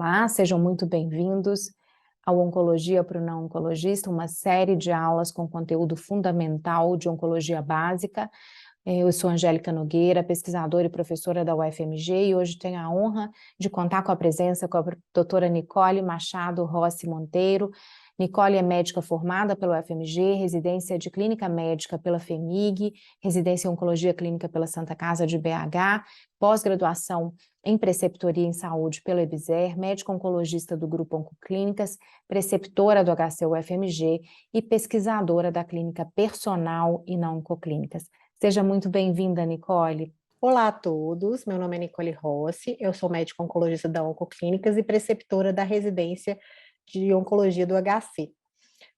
Olá, sejam muito bem-vindos ao Oncologia para o Não Oncologista, uma série de aulas com conteúdo fundamental de oncologia básica. Eu sou Angélica Nogueira, pesquisadora e professora da UFMG, e hoje tenho a honra de contar com a presença com a doutora Nicole Machado Rossi Monteiro. Nicole é médica formada pela UFMG, residência de clínica médica pela FEMIG, residência em oncologia clínica pela Santa Casa de BH, pós-graduação em preceptoria em saúde pelo EBSER, médica oncologista do Grupo Oncoclínicas, preceptora do HC-UFMG e pesquisadora da clínica Personal e na Oncoclínicas. Seja muito bem-vinda, Nicole. Olá a todos, meu nome é Nicole Rossi, eu sou médica oncologista da Oncoclínicas e preceptora da residência de oncologia do HC.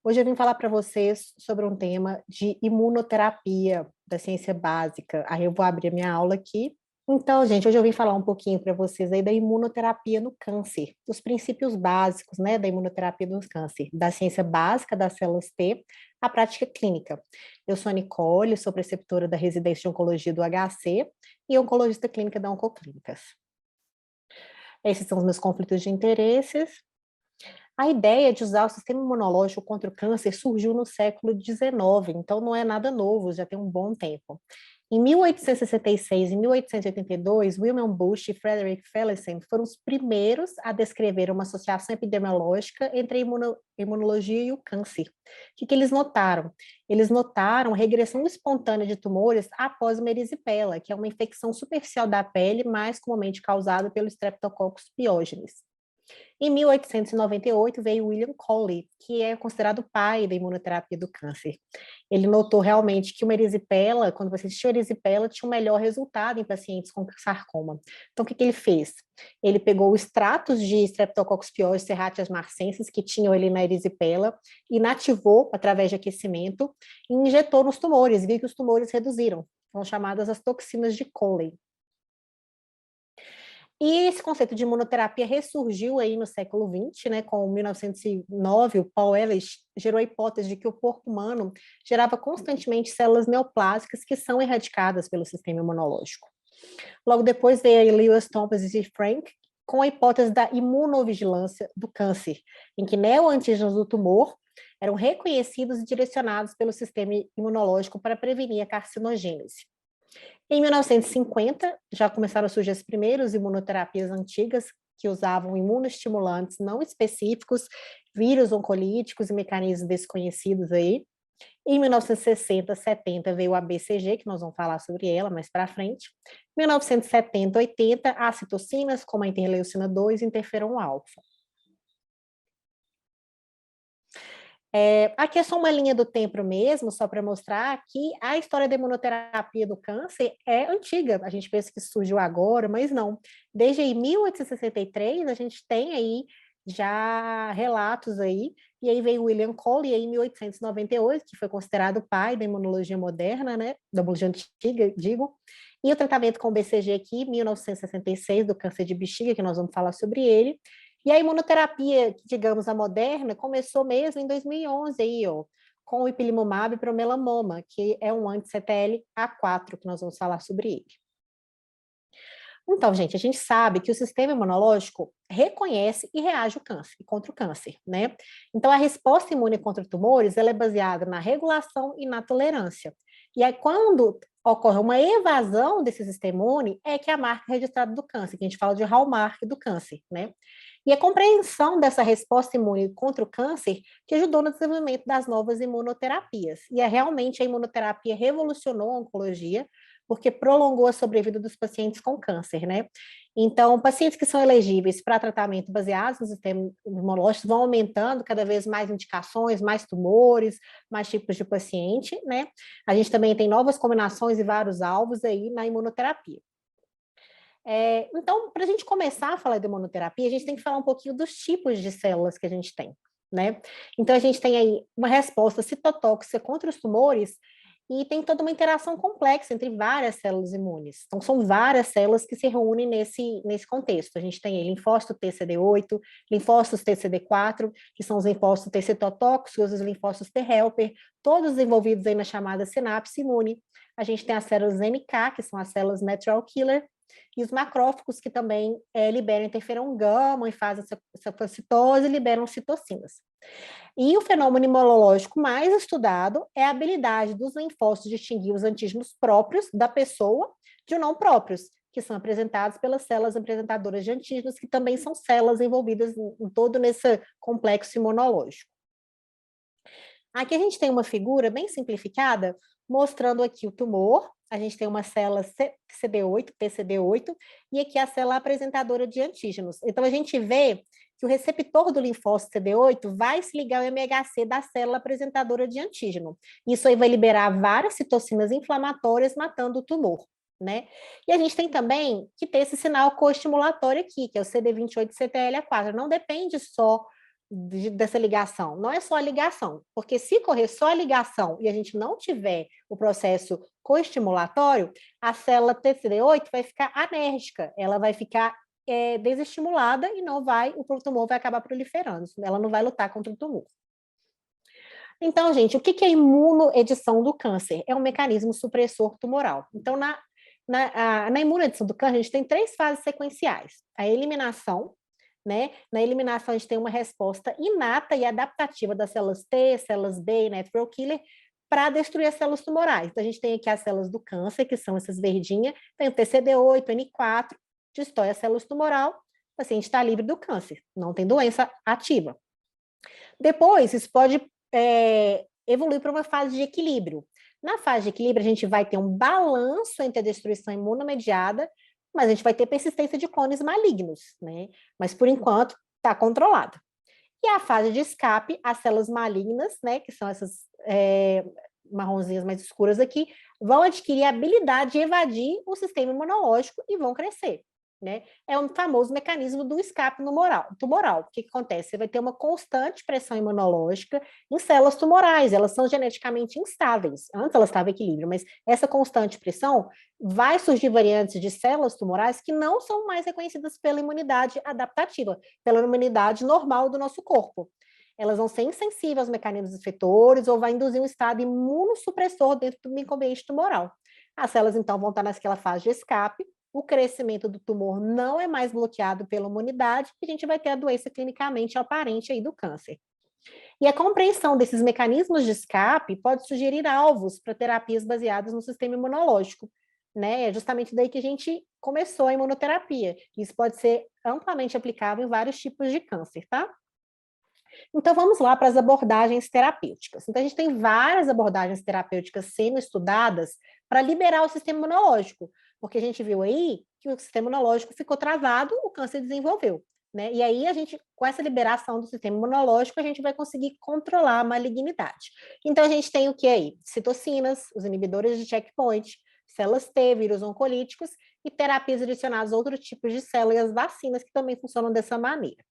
Hoje eu vim falar para vocês sobre um tema de imunoterapia da ciência básica. Aí eu vou abrir a minha aula aqui. Então, gente, hoje eu vim falar um pouquinho para vocês aí da imunoterapia no câncer, dos princípios básicos, né, da imunoterapia no câncer, da ciência básica das células T, à prática clínica. Eu sou a Nicole, sou preceptora da residência de oncologia do HC e oncologista clínica da Oncoclínicas. Esses são os meus conflitos de interesses. A ideia de usar o sistema imunológico contra o câncer surgiu no século XIX, então não é nada novo, já tem um bom tempo. Em 1866 e 1882, William Bush e Frederick Felsen foram os primeiros a descrever uma associação epidemiológica entre a imunologia e o câncer. O que eles notaram? Eles notaram regressão espontânea de tumores após uma erisipela, que é uma infecção superficial da pele, mais comumente causada pelo Streptococcus pyogenes. Em 1898 veio William Coley, que é considerado o pai da imunoterapia do câncer. Ele notou realmente que uma erisipela, quando você assistiu a erisipela, tinha um melhor resultado em pacientes com sarcoma. Então, o que ele fez? Ele pegou extratos de Streptococcus pyogenes serratias marcensis, que tinham ele na erisipela, inativou através de aquecimento e injetou nos tumores, viu que os tumores reduziram. São chamadas as toxinas de Coley. E esse conceito de imunoterapia ressurgiu aí no século XX, né, com 1909, o Paul Ehrlich gerou a hipótese de que o corpo humano gerava constantemente células neoplásicas que são erradicadas pelo sistema imunológico. Logo depois veio Lewis Thompson e Frank com a hipótese da imunovigilância do câncer, em que neoantígenos do tumor eram reconhecidos e direcionados pelo sistema imunológico para prevenir a carcinogênese. Em 1950, já começaram a surgir as primeiras imunoterapias antigas, que usavam imunoestimulantes não específicos, vírus oncolíticos e mecanismos desconhecidos aí. Em 1960, 70 veio a BCG, que nós vamos falar sobre ela mais para frente. 1970, 80, as citocinas, como a interleucina 2 e interferon alfa. Aqui é só uma linha do tempo mesmo, só para mostrar que a história da imunoterapia do câncer é antiga. A gente pensa que surgiu agora, mas não. Desde aí, 1863, a gente tem aí já relatos aí, e aí veio William Coley em 1898, que foi considerado o pai da imunologia moderna, né, da imunologia antiga, digo, e o tratamento com BCG aqui, 1966, do câncer de bexiga, que nós vamos falar sobre ele. E a imunoterapia, digamos, a moderna, começou mesmo em 2011, aí, ó, com o ipilimumab para o melanoma, que é um anti-CTLA-4, que nós vamos falar sobre ele. Então, gente, a gente sabe que o sistema imunológico reconhece e reage ao câncer, contra o câncer, né? Então, a resposta imune contra tumores, ela é baseada na regulação e na tolerância. E aí, quando ocorre uma evasão desse sistema imune, é que é a marca registrada do câncer, que a gente fala de hallmark do câncer, né? E a compreensão dessa resposta imune contra o câncer que ajudou no desenvolvimento das novas imunoterapias. E realmente a imunoterapia revolucionou a oncologia, porque prolongou a sobrevida dos pacientes com câncer, né? Então, pacientes que são elegíveis para tratamento baseados no sistema imunológico vão aumentando cada vez mais indicações, mais tumores, mais tipos de paciente, né? A gente também tem novas combinações e vários alvos aí na imunoterapia. Então, para a gente começar a falar de imunoterapia, a gente tem que falar um pouquinho dos tipos de células que a gente tem, né? Então, a gente tem aí uma resposta citotóxica contra os tumores e tem toda uma interação complexa entre várias células imunes. Então, são várias células que se reúnem nesse contexto. A gente tem aí linfócito TCD8, linfócitos TCD4, que são os linfócitos T citotóxicos, os linfócitos T helper, todos envolvidos aí na chamada sinapse imune. A gente tem as células NK, que são as células natural killer, e os macrófagos que também liberam interferon gama e fazem essa fagocitose e liberam citocinas. E o fenômeno imunológico mais estudado é a habilidade dos linfócitos de distinguir os antígenos próprios da pessoa de não próprios, que são apresentados pelas células apresentadoras de antígenos, que também são células envolvidas em todo nesse complexo imunológico. Aqui a gente tem uma figura bem simplificada, mostrando aqui o tumor. A gente tem uma célula CD8, PCD8, e aqui a célula apresentadora de antígenos. Então, a gente vê que o receptor do linfócito CD8 vai se ligar ao MHC da célula apresentadora de antígeno. Isso aí vai liberar várias citocinas inflamatórias, matando o tumor, né? E a gente tem também que ter esse sinal coestimulatório aqui, que é o CD28-CTLA4. Não depende só dessa ligação, não é só a ligação, porque se correr só a ligação e a gente não tiver o processo coestimulatório, a célula TCD8 vai ficar anérgica, ela vai ficar desestimulada e não vai, o tumor vai acabar proliferando, ela não vai lutar contra o tumor. Então, gente, o que é imunoedição do câncer? É um mecanismo supressor tumoral. Então, na imunoedição do câncer, a gente tem 3 fases sequenciais: a eliminação, né? Na eliminação, a gente tem uma resposta inata e adaptativa das células T, células B e natural killer para destruir as células tumorais. Então, a gente tem aqui as células do câncer, que são essas verdinhas, tem o TCD8, N4, destrói as células tumoral, o paciente está livre do câncer, não tem doença ativa. Depois, isso pode evoluir para uma fase de equilíbrio. Na fase de equilíbrio, a gente vai ter um balanço entre a destruição imunomediada, mas a gente vai ter persistência de clones malignos, né? Mas, por enquanto, está controlado. E a fase de escape, as células malignas, né, que são essas marronzinhas mais escuras aqui, vão adquirir a habilidade de evadir o sistema imunológico e vão crescer, né? É um famoso mecanismo do escape tumoral. O que acontece? Você vai ter uma constante pressão imunológica em células tumorais, elas são geneticamente instáveis. Antes elas estavam em equilíbrio, mas essa constante pressão vai surgir variantes de células tumorais que não são mais reconhecidas pela imunidade adaptativa, pela imunidade normal do nosso corpo. Elas vão ser insensíveis aos mecanismos efetores ou vai induzir um estado imunossupressor dentro do microambiente tumoral. As células, então, vão estar naquela fase de escape, o crescimento do tumor não é mais bloqueado pela imunidade e a gente vai ter a doença clinicamente aparente aí do câncer. E a compreensão desses mecanismos de escape pode sugerir alvos para terapias baseadas no sistema imunológico, né? É justamente daí que a gente começou a imunoterapia. Isso pode ser amplamente aplicável em vários tipos de câncer, tá? Então, vamos lá para as abordagens terapêuticas. Então, a gente tem várias abordagens terapêuticas sendo estudadas para liberar o sistema imunológico, porque a gente viu aí que o sistema imunológico ficou travado, o câncer desenvolveu, né? E aí, a gente, com essa liberação do sistema imunológico, a gente vai conseguir controlar a malignidade. Então, a gente tem o que aí? Citocinas, os inibidores de checkpoint, células T, vírus oncolíticos e terapias adicionadas a outros tipos de células e as vacinas que também funcionam dessa maneira.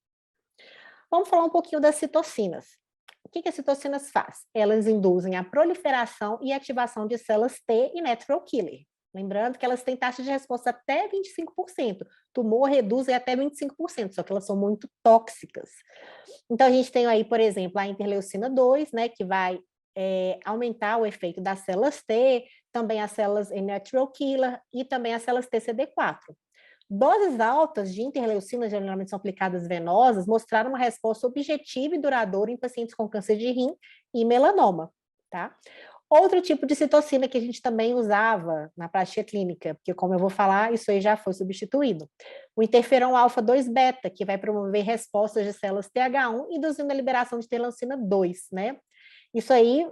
Vamos falar um pouquinho das citocinas. O que as citocinas fazem? Elas induzem a proliferação e ativação de células T e natural killer. Lembrando que elas têm taxa de resposta até 25%. Tumor reduz até 25%, só que elas são muito tóxicas. Então, a gente tem aí, por exemplo, a interleucina 2, né, que vai aumentar o efeito das células T, também as células natural killer e também as células TCD4. Doses altas de interleucinas, geralmente são aplicadas venosas, mostraram uma resposta objetiva e duradoura em pacientes com câncer de rim e melanoma, tá? Outro tipo de citocina que a gente também usava na prática clínica, porque como eu vou falar, isso aí já foi substituído. O interferon alfa-2 beta, que vai promover respostas de células TH1, induzindo a liberação de interleucina 2, né? Isso aí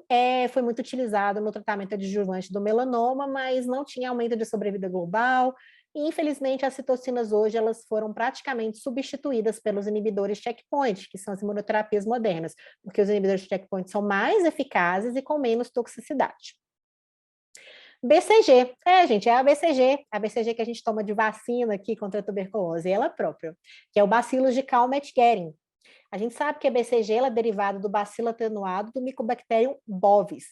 foi muito utilizado no tratamento adjuvante do melanoma, mas não tinha aumento de sobrevida global. E, infelizmente, as citocinas hoje elas foram praticamente substituídas pelos inibidores checkpoint, que são as imunoterapias modernas, porque os inibidores de checkpoint são mais eficazes e com menos toxicidade. BCG, gente, é a BCG que a gente toma de vacina aqui contra a tuberculose, ela própria, que é o Bacillus de Calmette-Guerin. A gente sabe que a BCG ela é derivada do bacilo atenuado do Mycobacterium bovis.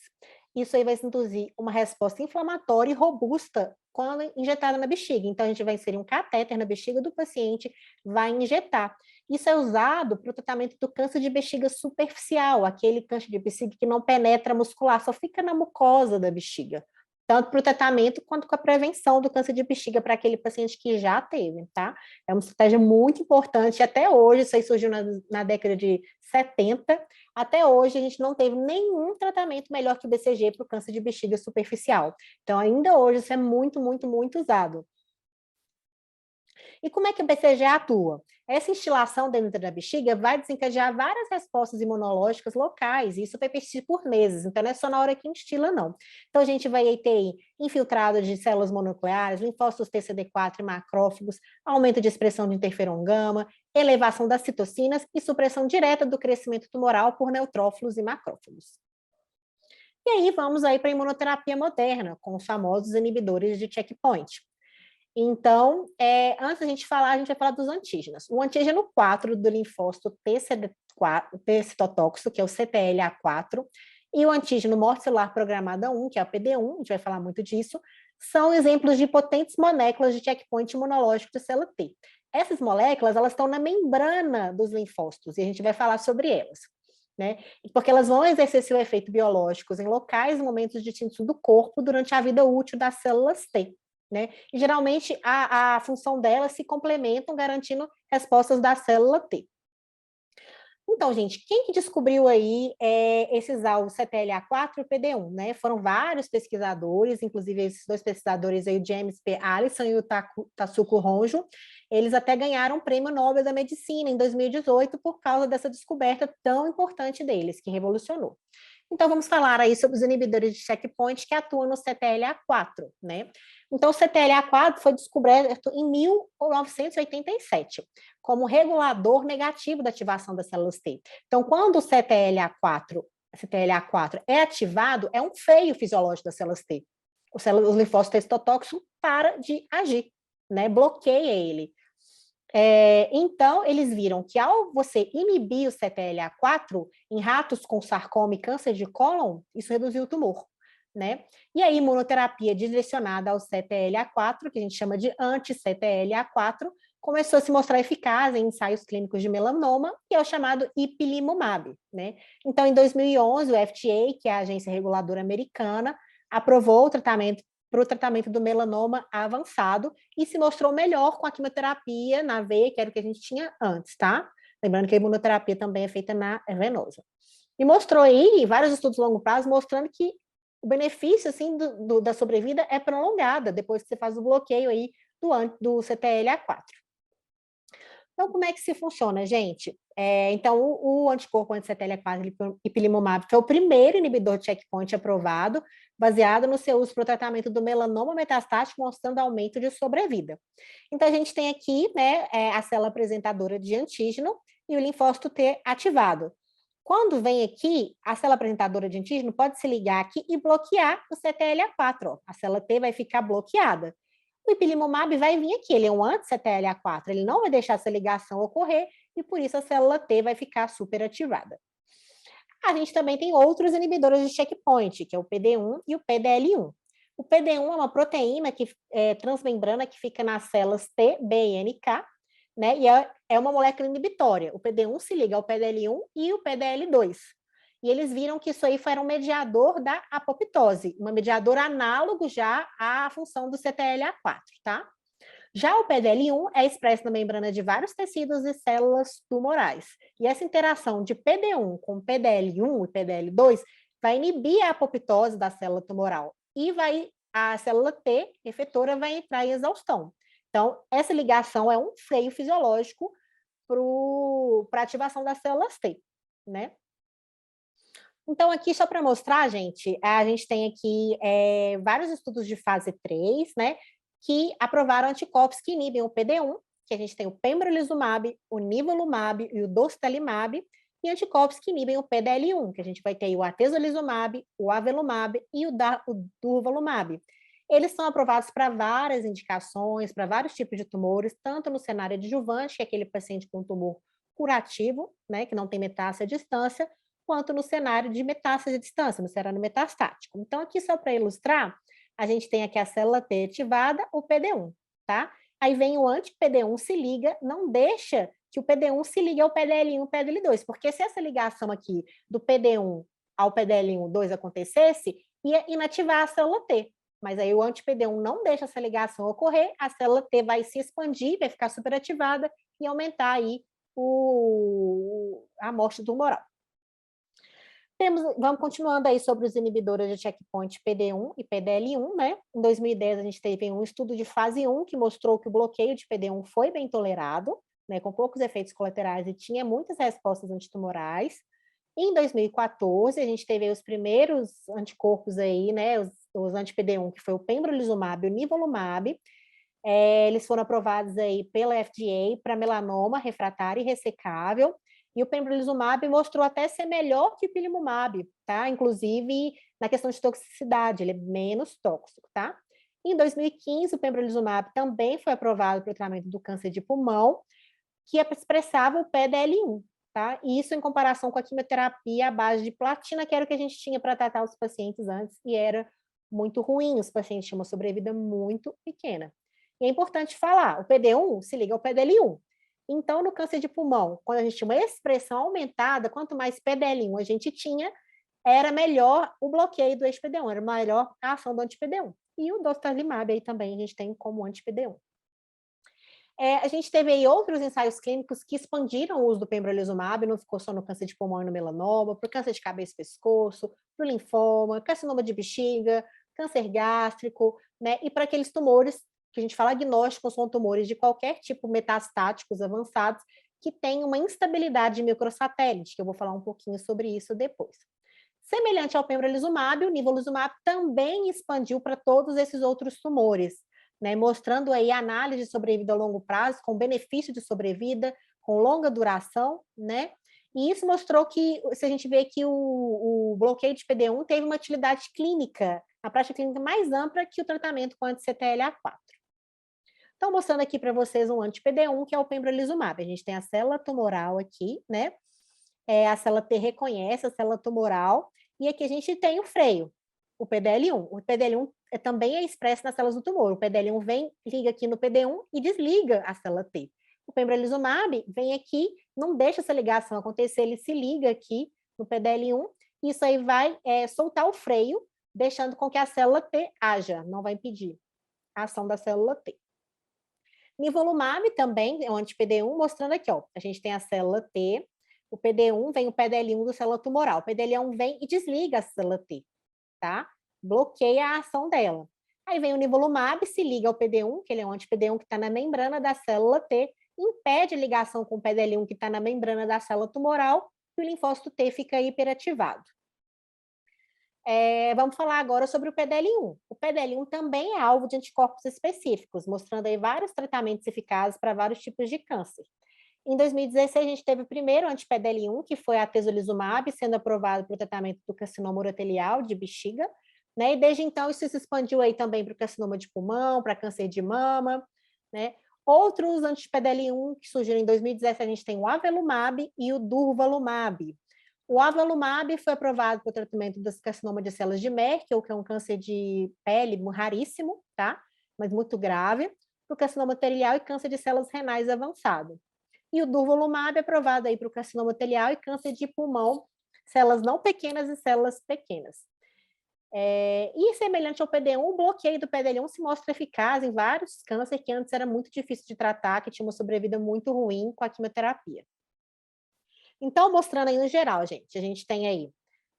Isso aí vai induzir uma resposta inflamatória e robusta quando injetada na bexiga. Então, a gente vai inserir um catéter na bexiga do paciente, vai injetar. Isso é usado para o tratamento do câncer de bexiga superficial, aquele câncer de bexiga que não penetra muscular, só fica na mucosa da bexiga. tanto para o tratamento quanto com a prevenção do câncer de bexiga para aquele paciente que já teve, tá? É uma estratégia muito importante, até hoje, isso aí surgiu na década de 70, até hoje a gente não teve nenhum tratamento melhor que o BCG para o câncer de bexiga superficial. Então, ainda hoje, isso é muito, muito, muito usado. E como é que o BCG atua? Essa instilação dentro da bexiga vai desencadear várias respostas imunológicas locais, e isso vai persistir por meses, então não é só na hora que instila, não. Então a gente vai ter infiltrado de células mononucleares, linfócitos TCD4 e macrófagos, aumento de expressão de interferon gama, elevação das citocinas e supressão direta do crescimento tumoral por neutrófilos e macrófagos. E aí vamos aí para a imunoterapia moderna, com os famosos inibidores de checkpoint. Então, antes da gente falar, a gente vai falar dos antígenos. O antígeno 4 do linfócito T citotóxico, que é o CTLA4, e o antígeno morte celular programada 1, que é o PD1, a gente vai falar muito disso, são exemplos de potentes moléculas de checkpoint imunológico de célula T. Essas moléculas, elas estão na membrana dos linfócitos, e a gente vai falar sobre elas, né? Porque elas vão exercer seu efeito biológicos em locais e momentos distintos do corpo durante a vida útil das células T. Né? E geralmente a função delas se complementam, garantindo respostas da célula T. Então, gente, quem que descobriu aí esses alvos CTLA4 e PD1, né? Foram vários pesquisadores, inclusive esses dois pesquisadores aí, o James P. Allison e o Tasuku Honjo, eles até ganharam o Prêmio Nobel da Medicina em 2018 por causa dessa descoberta tão importante deles, que revolucionou. Então, vamos falar aí sobre os inibidores de checkpoint que atuam no CTLA4, né? Então, o CTLA4 foi descoberto em 1987 como regulador negativo da ativação das células T. Então, quando o CTLA4 é ativado, é um freio fisiológico das células T. Os linfócitos T citotóxicos para de agir, né? Bloqueia ele. Então, eles viram que ao você inibir o CTLA4 em ratos com sarcoma e câncer de cólon, isso reduziu o tumor, né? E a imunoterapia direcionada ao CTLA4, que a gente chama de anti-CTLA4, começou a se mostrar eficaz em ensaios clínicos de melanoma, que é o chamado ipilimumab, né? Então, em 2011, o FDA, que é a agência reguladora americana, aprovou o tratamento para o tratamento do melanoma avançado e se mostrou melhor com a quimioterapia na veia, que era o que a gente tinha antes, tá? Lembrando que a imunoterapia também é feita na venosa. E mostrou aí, vários estudos de longo prazo, mostrando que o benefício, assim, da sobrevida é prolongada, depois que você faz o bloqueio aí do CTLA4. Então, como é que se funciona, gente? Então, o anticorpo anti-CTLA4 ipilimumab foi o primeiro inibidor de checkpoint aprovado, baseado no seu uso para o tratamento do melanoma metastático, mostrando aumento de sobrevida. Então, a gente tem aqui, né, a célula apresentadora de antígeno e o linfócito T ativado. Quando vem aqui, a célula apresentadora de antígeno pode se ligar aqui e bloquear o CTLA4. Ó. A célula T vai ficar bloqueada. O ipilimumab vai vir aqui, ele é um anti-CTLA4, ele não vai deixar essa ligação ocorrer e por isso a célula T vai ficar superativada. A gente também tem outros inibidores de checkpoint, que é o PD1 e o PDL1. O PD1 é uma proteína transmembrana que fica nas células T, B e NK, né? E é uma molécula inibitória. O PD1 se liga ao PDL1 e o PDL2. E eles viram que isso aí foi um mediador da apoptose, um mediador análogo já à função do CTLA4, tá? Já o PDL1 é expresso na membrana de vários tecidos e células tumorais. E essa interação de PD1 com PDL1 e PDL2 vai inibir a apoptose da célula tumoral e a célula T efetora vai entrar em exaustão. Então, essa ligação é um freio fisiológico para a ativação das células T, né? Então, aqui, só para mostrar, gente, a gente tem aqui vários estudos de fase 3, né, que aprovaram anticorpos que inibem o PD1, que a gente tem o pembrolizumab, o nivolumab e o dostarlimab, e anticorpos que inibem o PDL1, que a gente vai ter o atezolizumab, o avelumab e o durvalumab. Eles são aprovados para várias indicações, para vários tipos de tumores, tanto no cenário adjuvante, que é aquele paciente com tumor curativo, né, que não tem metástase à distância, quanto no cenário de metástase à distância, no cenário metastático. Então, aqui só para ilustrar, a gente tem aqui a célula T ativada, o PD1, tá? Aí vem o anti-PD1 se liga, não deixa que o PD1 se ligue ao PDL1 e o PDL2, porque se essa ligação aqui do PD1 ao PDL1 2 acontecesse, ia inativar a célula T, mas aí o anti-PD1 não deixa essa ligação ocorrer, a célula T vai se expandir, vai ficar superativada e aumentar aí a morte tumoral. Vamos continuando aí sobre os inibidores de checkpoint PD1 e PDL1, né? Em 2010, a gente teve um estudo de fase 1 que mostrou que o bloqueio de PD1 foi bem tolerado, né, com poucos efeitos colaterais e tinha muitas respostas antitumorais. Em 2014, a gente teve os primeiros anticorpos aí, né, os anti-PD1, que foi o pembrolizumab e o nivolumab. Eles foram aprovados aí pela FDA para melanoma refratário e ressecável, e o pembrolizumab mostrou até ser melhor que o ipilimumab, tá? Inclusive na questão de toxicidade, ele é menos tóxico, tá? Em 2015, o pembrolizumab também foi aprovado para o tratamento do câncer de pulmão, que expressava o PDL1, tá? E isso em comparação com a quimioterapia à base de platina, que era o que a gente tinha para tratar os pacientes antes, e era muito ruim, os pacientes tinham uma sobrevida muito pequena. E é importante falar, o PD1 se liga ao PDL1. Então, no câncer de pulmão, quando a gente tinha uma expressão aumentada, quanto mais PDL1 a gente tinha, era melhor o bloqueio do ex-PD1, era melhor a ação do anti-PD1. E o dostarlimab aí também a gente tem como anti-PD1. A gente teve aí outros ensaios clínicos que expandiram o uso do pembrolizumab, não ficou só no câncer de pulmão e no melanoma, para o câncer de cabeça e pescoço, para o linfoma, carcinoma de bexiga, câncer gástrico, né? E para aqueles tumores que a gente fala agnósticos, são tumores de qualquer tipo metastáticos avançados, que têm uma instabilidade de microsatélite, que eu vou falar um pouquinho sobre isso depois. Semelhante ao pembrolizumab, o nivolumab também expandiu para todos esses outros tumores, né, mostrando aí análise de sobrevida a longo prazo, com benefício de sobrevida, com longa duração, né? E isso mostrou que, se a gente vê que o bloqueio de PD1 teve uma utilidade clínica, a prática clínica mais ampla que o tratamento com anti-CTLA-4. Então, mostrando aqui para vocês um anti-PD1, que é o pembrolizumab. A gente tem a célula tumoral aqui, né? A célula T reconhece a célula tumoral, e aqui a gente tem o freio, o PDL1. O PDL1 também é expresso nas células do tumor. O PDL1 vem, liga aqui no PD1 e desliga a célula T. O pembrolizumab vem aqui, não deixa essa ligação acontecer, ele se liga aqui no PDL1, e isso aí vai soltar o freio, deixando com que a célula T haja, não vai impedir a ação da célula T. Nivolumab também é um anti-PD1, mostrando aqui, ó, a gente tem a célula T, o PD1 vem o PDL1 da célula tumoral, o PDL1 vem e desliga a célula T, tá? Bloqueia a ação dela. Aí vem o nivolumab, se liga ao PD1, que ele é um anti-PD1 que está na membrana da célula T, impede a ligação com o PDL1 que está na membrana da célula tumoral, e o linfócito T fica hiperativado. Vamos falar agora sobre o PDL1. O PDL1 também é alvo de anticorpos específicos, mostrando aí vários tratamentos eficazes para vários tipos de câncer. Em 2016, a gente teve o primeiro anti-PDL1, que foi a atezolizumab, sendo aprovado para o tratamento do carcinoma urotelial de bexiga, né? E desde então isso se expandiu aí também para o carcinoma de pulmão, para câncer de mama, né? Outros anti-PDL1 que surgiram em 2017, a gente tem o avelumab e o durvalumab. O avelumab foi aprovado para o tratamento do carcinoma de células de Merkel, que é um câncer de pele raríssimo, tá? Mas muito grave, para o carcinoma uterilial e câncer de células renais avançado. E o durvalumab é aprovado aí para o carcinoma uterilial e câncer de pulmão, células não pequenas e células pequenas. E semelhante ao PD1, o bloqueio do PDL1 se mostra eficaz em vários cânceres que antes era muito difícil de tratar, que tinha uma sobrevida muito ruim com a quimioterapia. Então, mostrando aí no geral, gente, a gente tem aí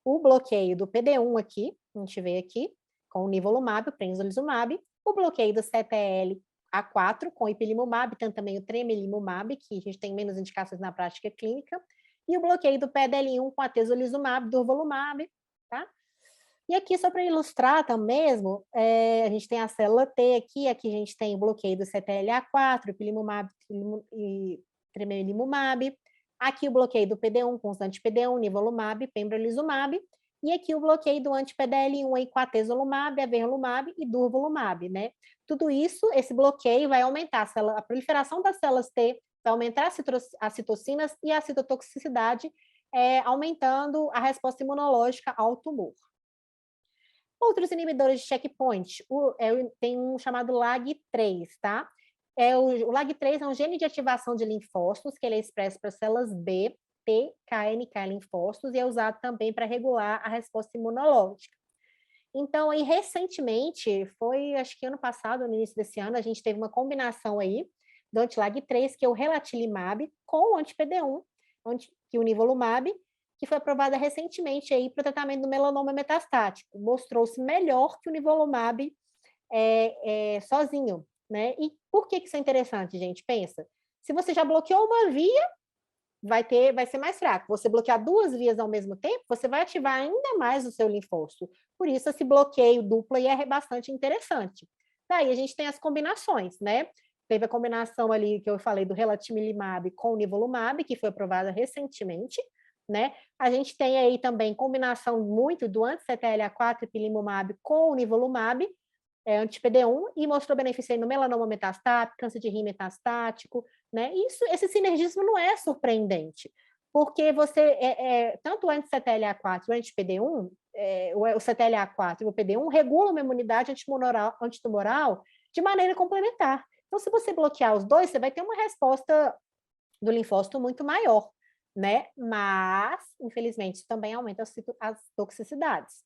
o bloqueio do PD1 aqui, a gente vê aqui, com o nivolumab, o pembrolizumab, o bloqueio do CTLA-4 com o ipilimumab, tem também o tremelimumab, que a gente tem menos indicações na prática clínica, e o bloqueio do PDL1 com a atezolizumab, durvalumab, tá? E aqui, só para ilustrar também mesmo, a gente tem a célula T aqui a gente tem o bloqueio do CTLA-4, ipilimumab e tremelimumab, aqui o bloqueio do PD1 com os anti-PD1, nivolumab, pembrolizumab, e aqui o bloqueio do anti-PDL1 aí com atezolumab, avelumab e durvalumab, né? Tudo isso, esse bloqueio vai aumentar a proliferação das células T, vai aumentar as citocinas e a citotoxicidade, aumentando a resposta imunológica ao tumor. Outros inibidores de checkpoint, tem um chamado LAG3, tá? O LAG3 é um gene de ativação de linfócitos, que ele é expresso para células B, T, KNK linfócitos, e é usado também para regular a resposta imunológica. Então, aí, recentemente, foi, acho que ano passado, no início desse ano, a gente teve uma combinação aí do antilag-3, que é o relatilimab, com o anti-PD-1, que é o nivolumab, que foi aprovada recentemente aí para o tratamento do melanoma metastático. Mostrou-se melhor que o nivolumab sozinho, né? E por que isso é interessante, gente? Pensa, se você já bloqueou uma via, vai ser mais fraco. Você bloquear duas vias ao mesmo tempo, você vai ativar ainda mais o seu linfócito. Por isso, esse bloqueio duplo aí é bastante interessante. Daí a gente tem as combinações, né? Teve a combinação ali que eu falei do relatimab com o nivolumab, que foi aprovada recentemente, né? A gente tem aí também combinação muito do anti-CTLA4 ipilimumab com o nivolumab, anti-PD-1, e mostrou benefício aí no melanoma metastático, câncer de rim metastático, né? Esse sinergismo não é surpreendente, porque tanto o anti-CTLA4 e o anti-PD-1, o CTLA4 e o PD-1 regulam uma imunidade antitumoral de maneira complementar. Então, se você bloquear os dois, você vai ter uma resposta do linfócito muito maior, né? Mas, infelizmente, isso também aumenta as toxicidades.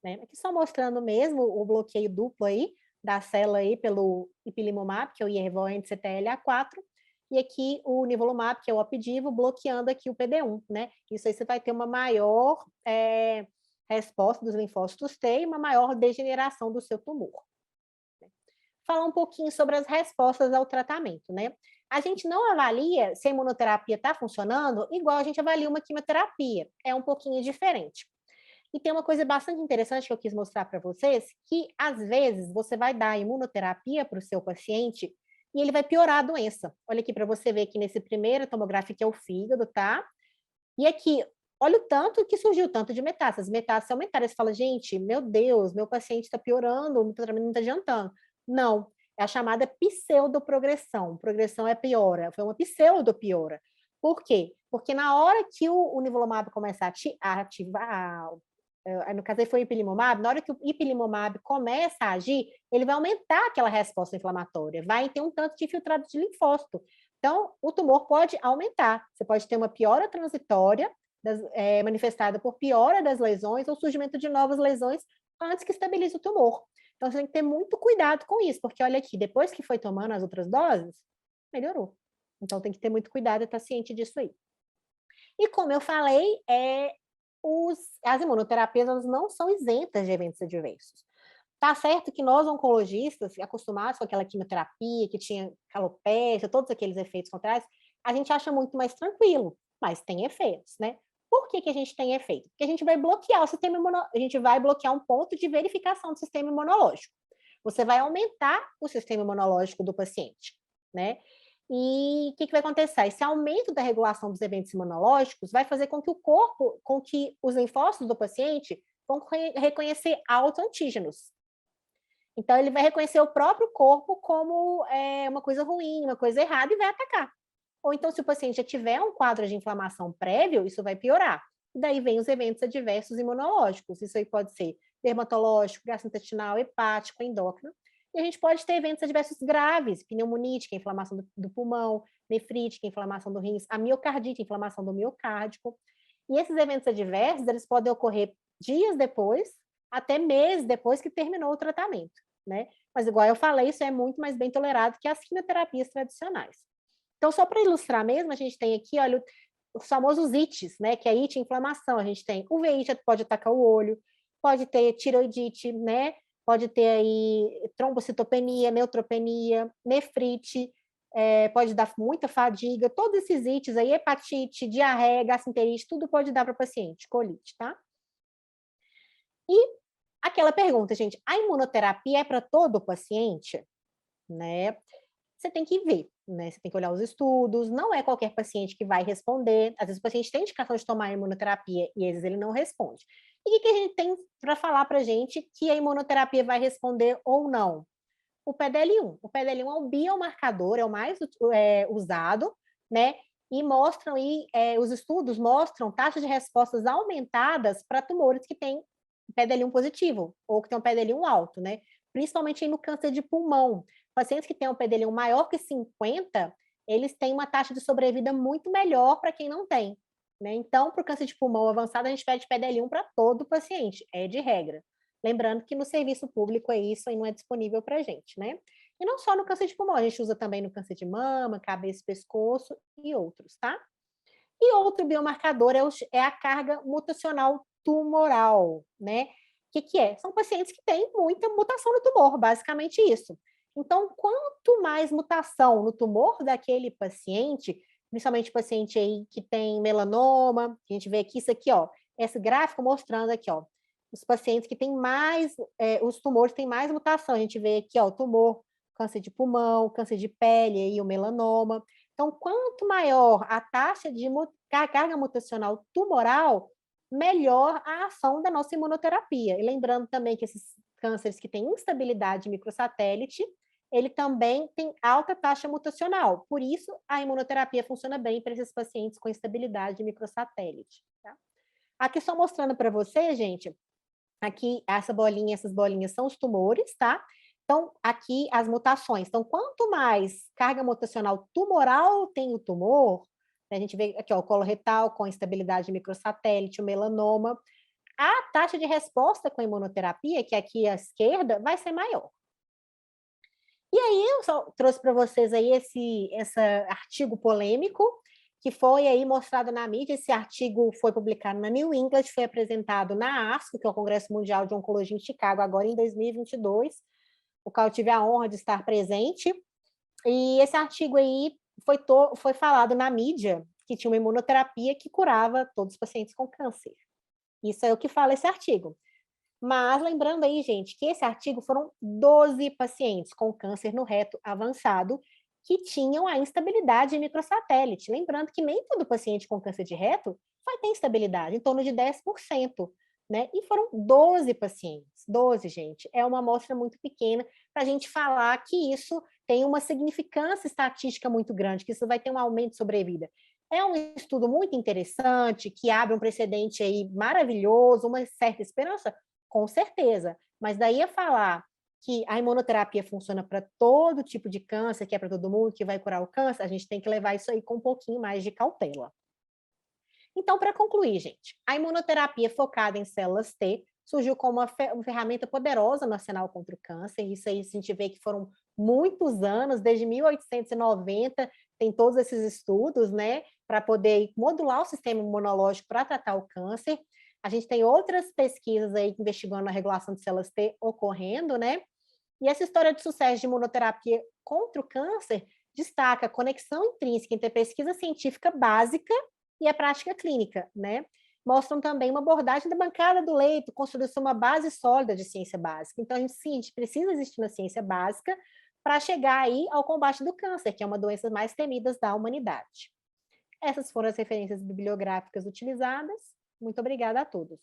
Né? Aqui só mostrando mesmo o bloqueio duplo aí da célula aí pelo ipilimumab, que é o Yervoy anti-CTLA4, e aqui o nivolumab, que é o Opdivo, bloqueando aqui o PD-1, né? Isso aí você vai ter uma maior resposta dos linfócitos T e uma maior degeneração do seu tumor. Falar um pouquinho sobre as respostas ao tratamento, né? A gente não avalia se a imunoterapia está funcionando igual a gente avalia uma quimioterapia, é um pouquinho diferente. E tem uma coisa bastante interessante que eu quis mostrar para vocês, que às vezes você vai dar imunoterapia para o seu paciente e ele vai piorar a doença. Olha aqui para você ver que nesse primeiro tomográfico que é o fígado, tá? E aqui, olha o tanto que surgiu, tanto de metástases. Metástases aumentaram. Você fala, gente, meu Deus, meu paciente está piorando, o tratamento não está adiantando. Não, é a chamada pseudoprogressão. Progressão é piora, foi uma pseudopiora. Por quê? Porque na hora que o nivolumab começa a ativar, no caso aí foi o ipilimumab, na hora que o ipilimumab começa a agir, ele vai aumentar aquela resposta inflamatória, vai ter um tanto de infiltrado de linfócito. Então, o tumor pode aumentar. Você pode ter uma piora transitória, manifestada por piora das lesões ou surgimento de novas lesões antes que estabilize o tumor. Então, você tem que ter muito cuidado com isso, porque olha aqui, depois que foi tomando as outras doses, melhorou. Então, tem que ter muito cuidado e estar ciente disso aí. E como eu falei, as imunoterapias elas não são isentas de eventos adversos. Tá certo que nós, oncologistas, acostumados com aquela quimioterapia, que tinha calopécia, todos aqueles efeitos contrários, a gente acha muito mais tranquilo, mas tem efeitos, né? Por que a gente tem efeito? Porque a gente vai bloquear o sistema imunológico, a gente vai bloquear um ponto de verificação do sistema imunológico. Você vai aumentar o sistema imunológico do paciente, né? E o que vai acontecer? Esse aumento da regulação dos eventos imunológicos vai fazer com que o corpo, com que os linfócitos do paciente vão reconhecer autoantígenos. Então, ele vai reconhecer o próprio corpo como uma coisa ruim, uma coisa errada e vai atacar. Ou então, se o paciente já tiver um quadro de inflamação prévio, isso vai piorar. E daí vem os eventos adversos imunológicos. Isso aí pode ser dermatológico, gastrointestinal, hepático, endócrino. E a gente pode ter eventos adversos graves, pneumonite, que é a inflamação do pulmão, nefrite, que é a inflamação do rins, a miocardite, a inflamação do miocárdio. E esses eventos adversos, eles podem ocorrer dias depois, até meses depois que terminou o tratamento, né? Mas, igual eu falei, isso é muito mais bem tolerado que as quimioterapias tradicionais. Então, só para ilustrar mesmo, a gente tem aqui, olha, os famosos ites, né? Que é it, inflamação. A gente tem uveiite, pode atacar o olho, pode ter tiroidite, né? Pode ter aí trombocitopenia, neutropenia, nefrite, pode dar muita fadiga, todos esses ites aí, hepatite, diarreia, gastroenterite, tudo pode dar para o paciente, colite, tá? E aquela pergunta, gente, a imunoterapia é para todo o paciente? Né? Você tem que ver, né? Você tem que olhar os estudos, não é qualquer paciente que vai responder. Às vezes o paciente tem indicação de tomar imunoterapia e às vezes ele não responde. E o que a gente tem para falar para a gente que a imunoterapia vai responder ou não? O PDL1. O PDL1 é o biomarcador, é o mais usado, né? E mostram aí, os estudos mostram taxas de respostas aumentadas para tumores que têm PDL1 positivo ou que tem um PDL1 alto, né? Principalmente no câncer de pulmão. Pacientes que têm um PDL1 maior que 50, eles têm uma taxa de sobrevida muito melhor para quem não tem, né? Então, para o câncer de pulmão avançado, a gente pede PDL1 para todo paciente, é de regra. Lembrando que no serviço público isso aí não é disponível para a gente, né? E não só no câncer de pulmão, a gente usa também no câncer de mama, cabeça e pescoço e outros, tá? E outro biomarcador é a carga mutacional tumoral, né? O que é? São pacientes que têm muita mutação no tumor, basicamente isso. Então, quanto mais mutação no tumor daquele paciente, principalmente paciente aí que tem melanoma, a gente vê aqui isso aqui, ó, esse gráfico mostrando aqui, ó, os pacientes que têm mais, os tumores têm mais mutação. A gente vê aqui, ó, o tumor, câncer de pulmão, câncer de pele aí, o melanoma. Então, quanto maior a taxa de carga mutacional tumoral, melhor a ação da nossa imunoterapia. E lembrando também que esses cânceres que têm instabilidade microsatélite, ele também tem alta taxa mutacional. Por isso, a imunoterapia funciona bem para esses pacientes com instabilidade microsatélite. Tá? Aqui só mostrando para você, gente, aqui essas bolinhas são os tumores, tá? Então, aqui as mutações. Então, quanto mais carga mutacional tumoral tem o tumor, né, a gente vê aqui, ó, o colo retal com instabilidade microsatélite, o melanoma, a taxa de resposta com a imunoterapia, que é aqui à esquerda, vai ser maior. E aí, eu só trouxe para vocês aí esse artigo polêmico, que foi aí mostrado na mídia. Esse artigo foi publicado na New England, foi apresentado na ASCO, que é o Congresso Mundial de Oncologia em Chicago, agora em 2022, o qual eu tive a honra de estar presente. E esse artigo aí foi falado na mídia que tinha uma imunoterapia que curava todos os pacientes com câncer. Isso é o que fala esse artigo. Mas lembrando aí, gente, que esse artigo foram 12 pacientes com câncer no reto avançado que tinham a instabilidade microsatélite. Lembrando que nem todo paciente com câncer de reto vai ter instabilidade, em torno de 10%. Né? E foram 12 pacientes. 12, gente. É uma amostra muito pequena para a gente falar que isso tem uma significância estatística muito grande, que isso vai ter um aumento de sobrevida. É um estudo muito interessante, que abre um precedente aí maravilhoso, uma certa esperança, com certeza. Mas daí a falar que a imunoterapia funciona para todo tipo de câncer, que é para todo mundo, que vai curar o câncer, a gente tem que levar isso aí com um pouquinho mais de cautela. Então, para concluir, gente, a imunoterapia focada em células T surgiu como uma ferramenta poderosa no arsenal contra o câncer. Isso aí a gente vê que foram muitos anos, desde 1890, tem todos esses estudos, né, para poder modular o sistema imunológico para tratar o câncer. A gente tem outras pesquisas aí investigando a regulação de células T ocorrendo, né? E essa história de sucesso de imunoterapia contra o câncer destaca a conexão intrínseca entre a pesquisa científica básica e a prática clínica, né? Mostram também uma abordagem da bancada do leito, construindo uma base sólida de ciência básica. Então, a gente precisa existir na ciência básica para chegar aí ao combate do câncer, que é uma das doenças mais temidas da humanidade. Essas foram as referências bibliográficas utilizadas. Muito obrigada a todos.